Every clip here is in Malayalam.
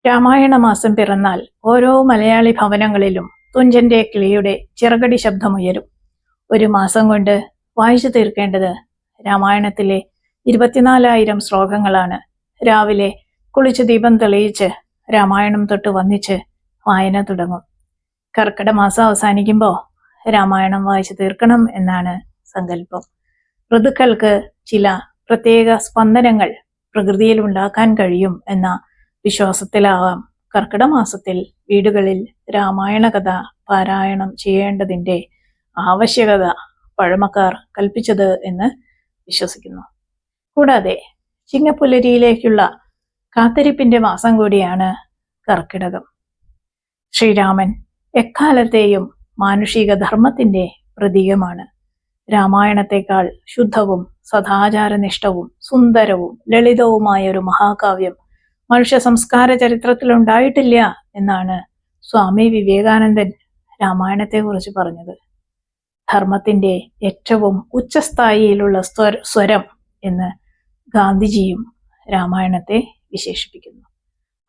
രാമായണ മാസം പിറന്നാൽ ഓരോ മലയാളി ഭവനങ്ങളിലും തുഞ്ചന്റെ കിളിയുടെ ചിറകടി ശബ്ദമുയരും. ഒരു മാസം കൊണ്ട് വായിച്ചു തീർക്കേണ്ടത് രാമായണത്തിലെ 24,000 ശ്ലോകങ്ങളാണ്. രാവിലെ കുളിച്ച് ദീപം തെളിയിച്ച് രാമായണം തൊട്ട് വന്നിച്ച് വായന തുടങ്ങും. കർക്കിടക മാസം അവസാനിക്കുമ്പോൾ രാമായണം വായിച്ചു തീർക്കണം എന്നാണ് സങ്കല്പം. ഋതുക്കൾക്ക് ചില പ്രത്യേക സ്പന്ദനങ്ങൾ പ്രകൃതിയിൽ ഉണ്ടാക്കാൻ കഴിയും എന്ന വിശ്വാസത്തിലാവാം കർക്കിടക മാസത്തിൽ വീടുകളിൽ രാമായണ കഥ പാരായണം ചെയ്യേണ്ടതിൻ്റെ ആവശ്യകത പഴമക്കാർ കൽപ്പിച്ചത് എന്ന് വിശ്വസിക്കുന്നു. കൂടാതെ ചിങ്ങപ്പുലരിയിലേക്കുള്ള കാത്തിരിപ്പിന്റെ മാസം കൂടിയാണ് കർക്കിടകം. ശ്രീരാമൻ എക്കാലത്തെയും മാനുഷിക ധർമ്മത്തിന്റെ പ്രതീകമാണ്. രാമായണത്തെക്കാൾ ശുദ്ധവും സദാചാരനിഷ്ഠവും സുന്ദരവും ലളിതവുമായ ഒരു മഹാകാവ്യം മനുഷ്യ സംസ്കാര ചരിത്രത്തിലുണ്ടായിട്ടില്ല എന്നാണ് സ്വാമി വിവേകാനന്ദൻ രാമായണത്തെക്കുറിച്ച് പറഞ്ഞത്. ധർമ്മത്തിന്റെ ഏറ്റവും ഉച്ചസ്ഥായിയിലുള്ള സ്വരം എന്ന് ഗാന്ധിജിയും രാമായണത്തെ വിശേഷിപ്പിക്കുന്നു.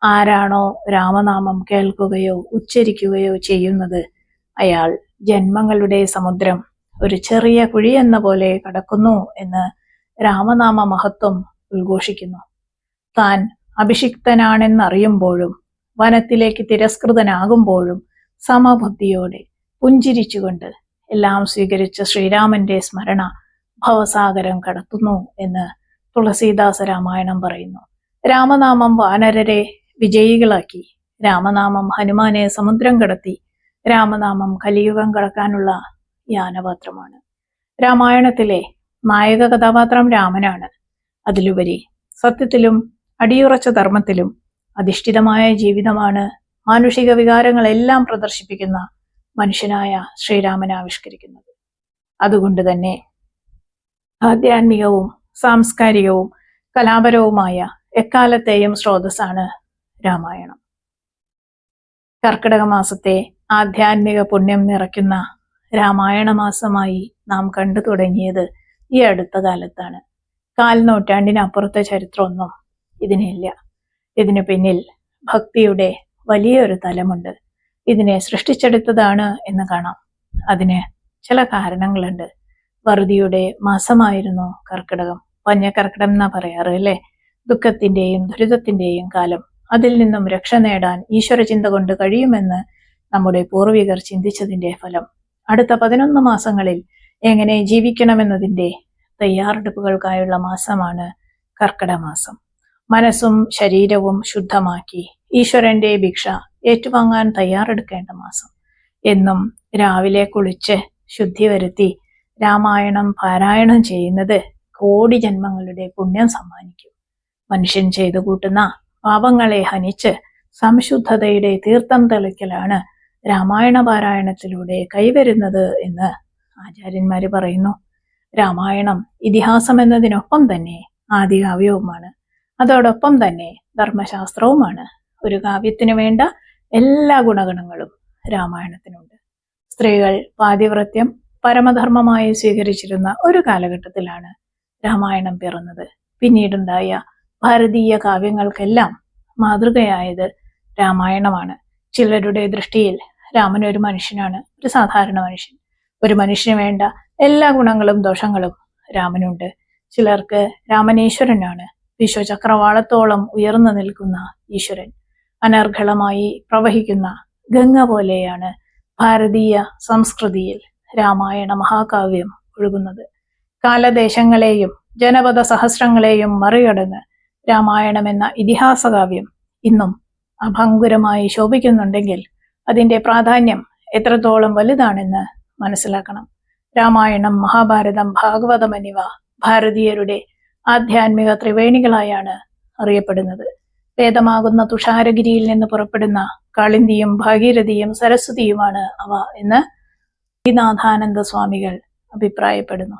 ആരാണോ രാമനാമം കേൾക്കുകയോ ഉച്ചരിക്കുകയോ ചെയ്യുന്നത്, അയാൾ ജന്മങ്ങളുടെ സമുദ്രം ഒരു ചെറിയ കുഴി എന്ന പോലെ കടക്കുന്നു എന്ന് രാമനാമ മഹത്വം ഉദ്ഘോഷിക്കുന്നു. താൻ അഭിഷിക്തനാണെന്നറിയുമ്പോഴും വനത്തിലേക്ക് തിരസ്കൃതനാകുമ്പോഴും സമബുദ്ധിയോടെ പുഞ്ചിരിച്ചുകൊണ്ട് എല്ലാം സ്വീകരിച്ച ശ്രീരാമന്റെ സ്മരണ ഭവസാഗരം കടത്തുന്നു എന്ന് തുളസീദാസ രാമായണം പറയുന്നു. രാമനാമം വാനരരെ വിജയികളാക്കി, രാമനാമം ഹനുമാനെ സമുദ്രം കടത്തി, രാമനാമം കലിയുഗം കടക്കാനുള്ള യാനപാത്രമാണ്. രാമായണത്തിലെ നായക കഥാപാത്രം രാമനാണ്. അതിലുപരി സത്യത്തിലും അടിയുറച്ച ധർമ്മത്തിലും അധിഷ്ഠിതമായ ജീവിതമാണ് മാനുഷിക വികാരങ്ങളെല്ലാം പ്രദർശിപ്പിക്കുന്ന മനുഷ്യനായ ശ്രീരാമനെ ആവിഷ്കരിക്കുന്നത്. അതുകൊണ്ട് തന്നെ ആധ്യാത്മികവും സാംസ്കാരികവും കലാപരവുമായ എക്കാലത്തെയും സ്രോതസ്സാണ് രാമായണം. കർക്കിടക മാസത്തെ ആധ്യാത്മിക പുണ്യം നിറയ്ക്കുന്ന രാമായണ മാസമായി നാം കണ്ടു തുടങ്ങിയത് ഈ അടുത്ത കാലത്താണ്. 4 നൂറ്റാണ്ടിനപ്പുറത്തെ ചരിത്രമൊന്നും ഇതിനില്ല. ഇതിനു പിന്നിൽ ഭക്തിയുടെ വലിയൊരു തലമുണ്ട്. ഇതിനെ സൃഷ്ടിച്ചെടുത്തതാണ് എന്ന് കാണാം. അതിന് ചില കാരണങ്ങളുണ്ട്. വറുതിയുടെ മാസമായിരുന്നു കർക്കിടകം. പഞ്ഞക്കർക്കിടകം എന്നാ പറയാറ് അല്ലേ? ദുഃഖത്തിന്റെയും ദുരിതത്തിന്റെയും കാലം. അതിൽ നിന്നും രക്ഷ നേടാൻ ഈശ്വര ചിന്ത കൊണ്ട് കഴിയുമെന്ന് നമ്മുടെ പൂർവികർ ചിന്തിച്ചതിന്റെ ഫലം. അടുത്ത 11 മാസങ്ങളിൽ എങ്ങനെ ജീവിക്കണമെന്നതിന്റെ തയ്യാറെടുപ്പുകൾക്കായുള്ള മാസമാണ് കർക്കിടക മാസം. മനസ്സും ശരീരവും ശുദ്ധമാക്കി ഈശ്വരന്റെ ഭിക്ഷ ഏറ്റുവാങ്ങാൻ തയ്യാറെടുക്കേണ്ട മാസം. എന്നും രാവിലെ കുളിച്ച് ശുദ്ധി വരുത്തി രാമായണം പാരായണം ചെയ്യുന്നത് കോടി ജന്മങ്ങളുടെ പുണ്യം സമ്മാനിക്കും. മനുഷ്യൻ ചെയ്തു കൂട്ടുന്ന പാപങ്ങളെ ഹനിച്ച് സംശുദ്ധതയുടെ തീർത്ഥം തെളിക്കലാണ് രാമായണ പാരായണത്തിലൂടെ കൈവരുന്നത് എന്ന് ആചാര്യന്മാര് പറയുന്നു. രാമായണം ഇതിഹാസം എന്നതിനൊപ്പം തന്നെ ആദികാവ്യവുമാണ്. അതോടൊപ്പം തന്നെ ധർമ്മശാസ്ത്രവുമാണ്. ഒരു കാവ്യത്തിന് വേണ്ട എല്ലാ ഗുണഗണങ്ങളും രാമായണത്തിനുണ്ട്. സ്ത്രീകൾ പാതിവ്രത്യം പരമധർമ്മമായി സ്വീകരിച്ചിരുന്ന ഒരു കാലഘട്ടത്തിലാണ് രാമായണം പിറന്നത്. പിന്നീടുണ്ടായ ഭാരതീയ കാവ്യങ്ങൾക്കെല്ലാം മാതൃകയായത് രാമായണമാണ്. ചിലരുടെ ദൃഷ്ടിയിൽ രാമൻ ഒരു മനുഷ്യനാണ്, ഒരു സാധാരണ മനുഷ്യൻ. ഒരു മനുഷ്യന് വേണ്ട എല്ലാ ഗുണങ്ങളും ദോഷങ്ങളും രാമനുണ്ട്. ചിലർക്ക് രാമൻ ഈശ്വരനാണ്, വിശ്വചക്രവാളത്തോളം ഉയർന്നു നിൽക്കുന്ന ഈശ്വരൻ. അനർഘളമായി പ്രവഹിക്കുന്ന ഗംഗ പോലെയാണ് ഭാരതീയ സംസ്കൃതിയിൽ രാമായണ മഹാകാവ്യം ഒഴുകുന്നത്. കാലദേശങ്ങളെയും ജനപദ സഹസ്രങ്ങളെയും മറികടന്ന് രാമായണം എന്ന ഇതിഹാസകാവ്യം ഇന്നും അഭംഗുരമായി ശോഭിക്കുന്നുണ്ടെങ്കിൽ അതിന്റെ പ്രാധാന്യം എത്രത്തോളം വലുതാണെന്ന് മനസ്സിലാക്കണം. രാമായണം, മഹാഭാരതം, ഭാഗവതം എന്നിവ ഭാരതീയരുടെ ആധ്യാത്മിക ത്രിവേണികളായാണ് അറിയപ്പെടുന്നത്. വേദമാകുന്ന തുഷാരഗിരിയിൽ നിന്ന് പുറപ്പെടുന്ന കാളിന്തിയും ഭാഗീരഥിയും സരസ്വതിയുമാണ് അവ എന്ന് ശ്രീനാഥാനന്ദ സ്വാമികൾ അഭിപ്രായപ്പെടുന്നു.